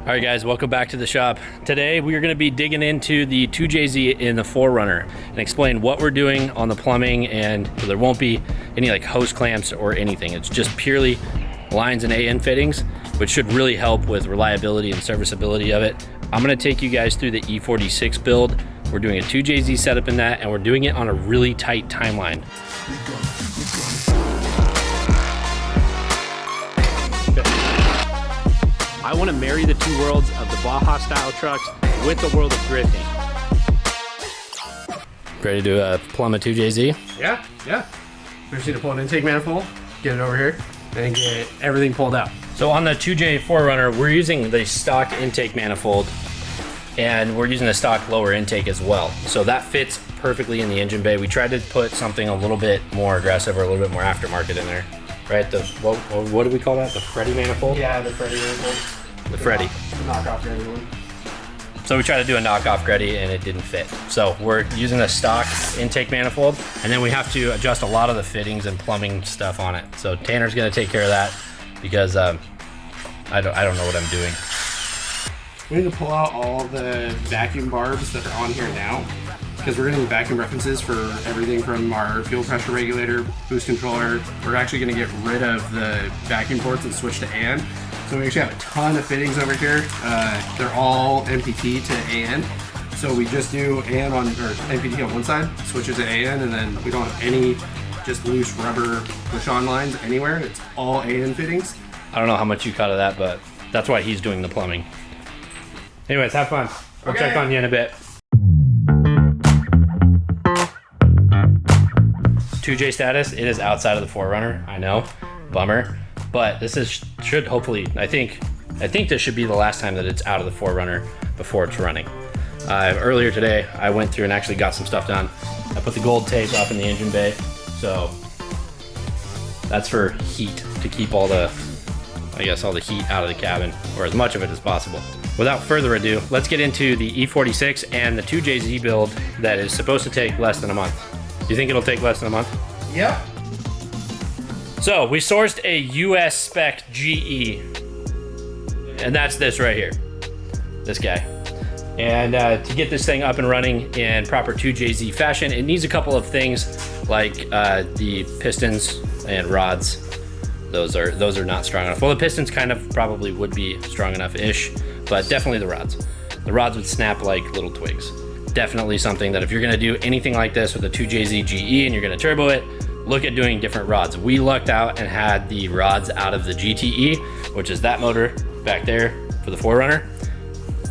All right guys, welcome back to the shop. Today we are going to be digging into the 2JZ in the 4Runner and explain what we're doing on the plumbing, and so there won't be any like hose clamps or anything. It's just purely lines and AN fittings, which should really help with reliability and serviceability of it. I'm going to take you guys through the E46 build. We're doing a 2JZ setup in that, and we're doing it on a really tight timeline. I want to marry the two worlds of the Baja style trucks with the world of drifting. Ready to plumb a 2JZ? Yeah. We just need to pull an intake manifold, get it over here, and get everything pulled out. So on the 2J 4Runner, we're using the stock intake manifold, and we're using the stock lower intake as well. So that fits perfectly in the engine bay. We tried to put something a little bit more aggressive or a little bit more aftermarket in there. Right, the what do we call that? The Freddy manifold? Yeah, the Freddy manifold. The Freddy. The knockoff Freddy one. So we tried to do a knockoff Freddy and it didn't fit. So we're using the stock intake manifold, and then we have to adjust a lot of the fittings and plumbing stuff on it. So Tanner's gonna take care of that because I don't know what I'm doing. We need to pull out all the vacuum barbs that are on here now, because we're going to need vacuum references for everything from our fuel pressure regulator, boost controller. We're actually going to get rid of the vacuum ports and switch to AN. So we actually have a ton of fittings over here. They're all MPT to AN. So we just do AN on, or MPT on one side, switches to AN, and then we don't have any just loose rubber push-on lines anywhere. It's all AN fittings. I don't know how much you caught of that, but that's why he's doing the plumbing. Anyways, have fun. We'll check on you in a bit. 2J status, it is outside of the 4Runner, I know, bummer, but this should hopefully, I think this should be the last time that it's out of the 4Runner before it's running. Earlier today, I went through and actually got some stuff done. I put the gold tape up in the engine bay, so that's for heat, to keep all the heat out of the cabin, or as much of it as possible. Without further ado, let's get into the E46 and the 2JZ build that is supposed to take less than a month. Do you think it'll take less than a month? Yeah. So we sourced a US spec GE, and that's this right here, this guy. And to get this thing up and running in proper 2JZ fashion, it needs a couple of things like the pistons and rods. Those are not strong enough. Well, the pistons kind of probably would be strong enough-ish, but definitely the rods. The rods would snap like little twigs. Definitely something that if you're gonna do anything like this with a 2JZ GE and you're gonna turbo it, look at doing different rods. We lucked out and had the rods out of the GTE, which is that motor back there for the 4Runner.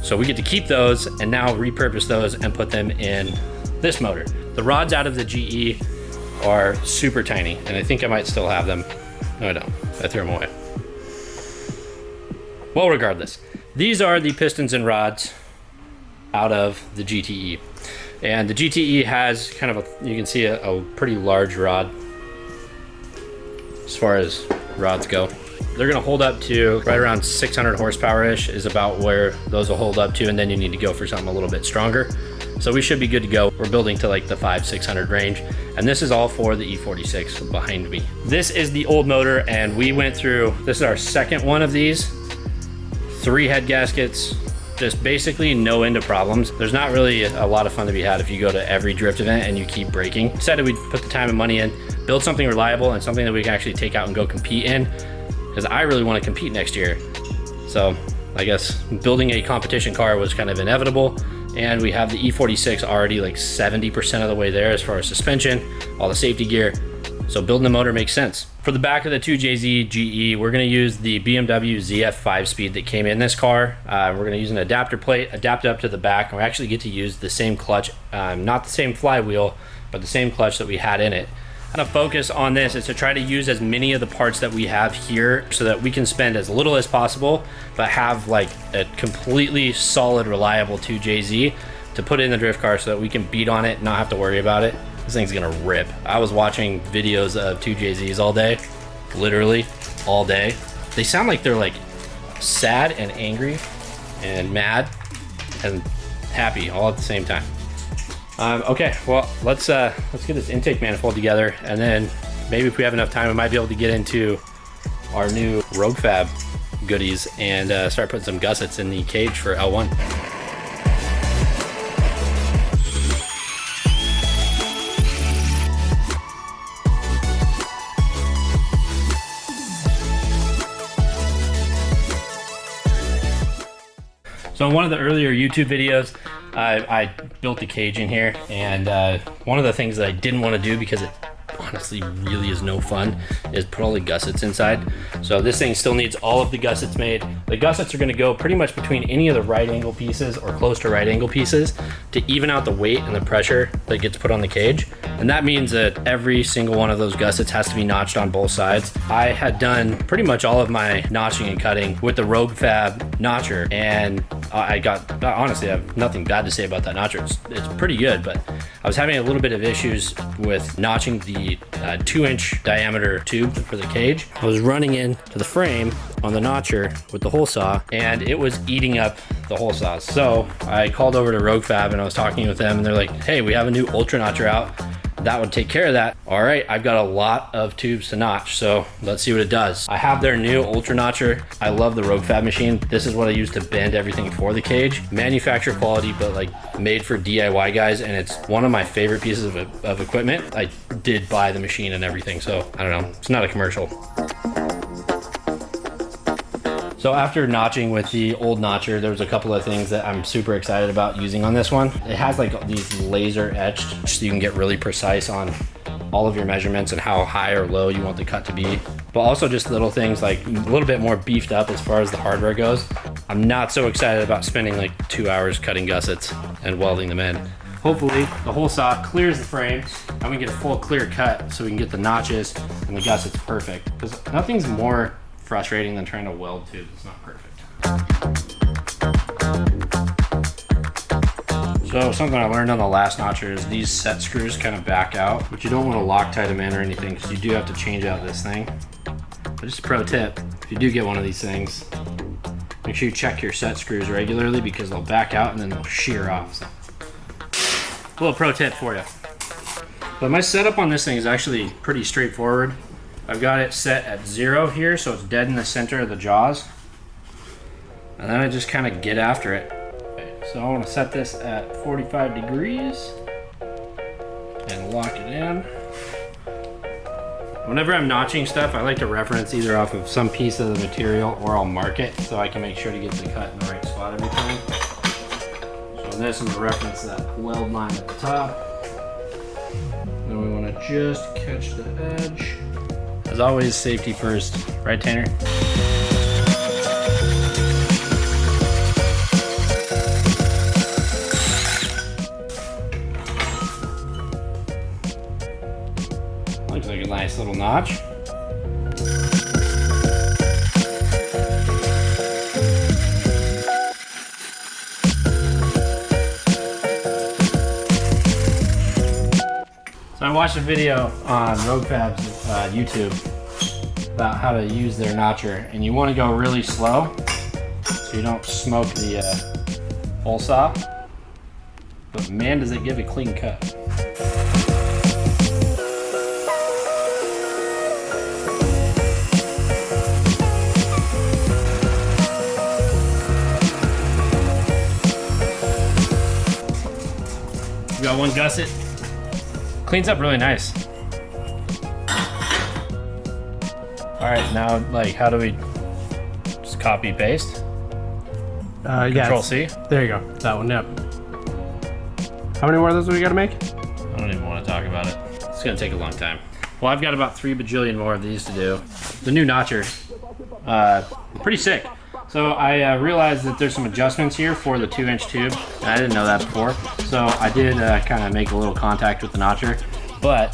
So we get to keep those and now repurpose those and put them in this motor. The rods out of the GE are super tiny, and I think I might still have them. No, I don't. I threw them away. Well, regardless, these are the pistons and rods out of the GTE. And the GTE has kind of you can see a pretty large rod as far as rods go. They're gonna hold up to right around 600 horsepower-ish is about where those will hold up to, and then you need to go for something a little bit stronger. So we should be good to go. We're building to like the 500-600 range, and this is all for the E46 behind me. This is the old motor, and we went through, this is our second one of these, 3 head gaskets, just basically no end of problems. There's not really a lot of fun to be had if you go to every drift event and you keep breaking. Decided we'd put the time and money in, build something reliable and something that we can actually take out and go compete in, because I really want to compete next year. So I guess building a competition car was kind of inevitable, and we have the E46 already like 70% of the way there as far as suspension, all the safety gear. So building the motor makes sense. For the back of the 2JZ GE, we're gonna use the BMW ZF 5-speed that came in this car. We're gonna use an adapter plate, adapt up to the back, and we actually get to use the same clutch, not the same flywheel, but the same clutch that we had in it. The focus on this is to try to use as many of the parts that we have here so that we can spend as little as possible, but have like a completely solid, reliable 2JZ to put in the drift car so that we can beat on it and not have to worry about it. This thing's gonna rip. I was watching videos of 2JZs all day, literally all day. They sound like they're like sad and angry and mad and happy all at the same time. Okay, well, let's get this intake manifold together, and then maybe if we have enough time, we might be able to get into our new Rogue Fab goodies and start putting some gussets in the cage for L1. So in one of the earlier YouTube videos, I built the cage in here, and one of the things that I didn't want to do, because it honestly really is no fun, is put all the gussets inside. So this thing still needs all of the gussets made. The gussets are going to go pretty much between any of the right angle pieces or close to right angle pieces to even out the weight and the pressure that gets put on the cage. And that means that every single one of those gussets has to be notched on both sides. I had done pretty much all of my notching and cutting with the Rogue Fab notcher, and honestly, I have nothing bad to say about that notcher. It's pretty good, but I was having a little bit of issues with notching the 2-inch diameter tube for the cage. I was running into the frame on the notcher with the hole saw, and it was eating up the hole saws. So I called over to Rogue Fab and I was talking with them, and they're like, hey, we have a new Ultra Notcher out. That would take care of that. All right, I've got a lot of tubes to notch, so let's see what it does. I have their new Ultra Notcher. I love the Rogue Fab machine. This is what I use to bend everything for the cage. Manufacturer quality, but like made for DIY guys, and it's one of my favorite pieces of equipment. I did buy the machine and everything, so I don't know, it's not a commercial. So after notching with the old notcher, there was a couple of things that I'm super excited about using on this one. It has like these laser etched, so you can get really precise on all of your measurements and how high or low you want the cut to be. But also just little things like a little bit more beefed up as far as the hardware goes. I'm not so excited about spending like 2 hours cutting gussets and welding them in. Hopefully the hole saw clears the frame and we get a full clear cut so we can get the notches and the gussets perfect. Because nothing's more frustrating than trying to weld tubes. It's not perfect. So something I learned on the last notcher is these set screws kind of back out, but you don't want to Loctite them in or anything, because you do have to change out this thing. But just a pro tip, if you do get one of these things, make sure you check your set screws regularly, because they'll back out and then they'll shear off. So, a little pro tip for you. But my setup on this thing is actually pretty straightforward. I've got it set at 0 here, so it's dead in the center of the jaws. And then I just kind of get after it. Okay, so I want to set this at 45 degrees and lock it in. Whenever I'm notching stuff, I like to reference either off of some piece of the material or I'll mark it so I can make sure to get the cut in the right spot every time. So in this, I'm going to reference that weld line at the top. Then we want to just catch the edge. As always, safety first, right, Tanner? Looks like a nice little notch. So I watched a video on Rogue Fab's YouTube about how to use their notcher, and you want to go really slow so you don't smoke the hole saw, but man does it give a clean cut. We got one gusset. Cleans up really nice. All right, now like how do we just copy paste? Control C. There you go. That one. Yep. How many more of those do we got to make? I don't even want to talk about it. It's gonna take a long time. Well, I've got about 3 bajillion more of these to do. The new notcher, pretty sick. So I realized that there's some adjustments here for the 2-inch tube. And I didn't know that before. So I did kind of make a little contact with the notcher, but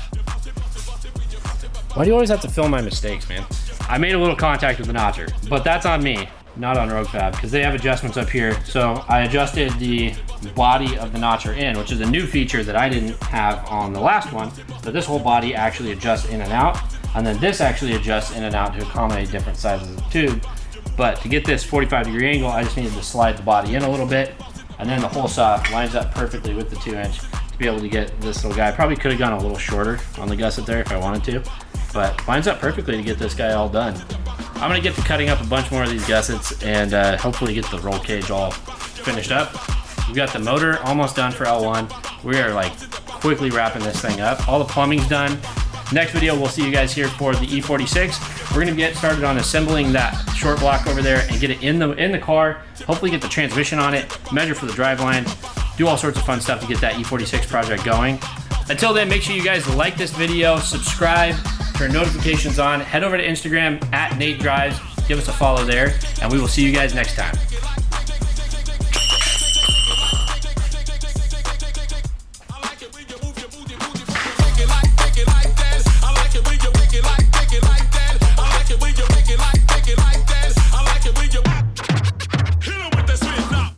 why do you always have to film my mistakes, man? I made a little contact with the notcher, but that's on me, not on Rogue Fab, because they have adjustments up here. So I adjusted the body of the notcher in, which is a new feature that I didn't have on the last one. So this whole body actually adjusts in and out, and then this actually adjusts in and out to accommodate different sizes of the tube. But to get this 45-degree angle, I just needed to slide the body in a little bit, and then the hole saw lines up perfectly with the 2-inch to be able to get this little guy. I probably could have gone a little shorter on the gusset there if I wanted to, but lines up perfectly to get this guy all done. I'm gonna get to cutting up a bunch more of these gussets and hopefully get the roll cage all finished up. We've got the motor almost done for L1. We are like quickly wrapping this thing up. All the plumbing's done. Next video, we'll see you guys here for the E46. We're gonna get started on assembling that short block over there and get it in the car. Hopefully get the transmission on it, measure for the driveline, do all sorts of fun stuff to get that E46 project going. Until then, make sure you guys like this video, subscribe, turn notifications on, head over to Instagram @NateDrives, give us a follow there, and we will see you guys next time.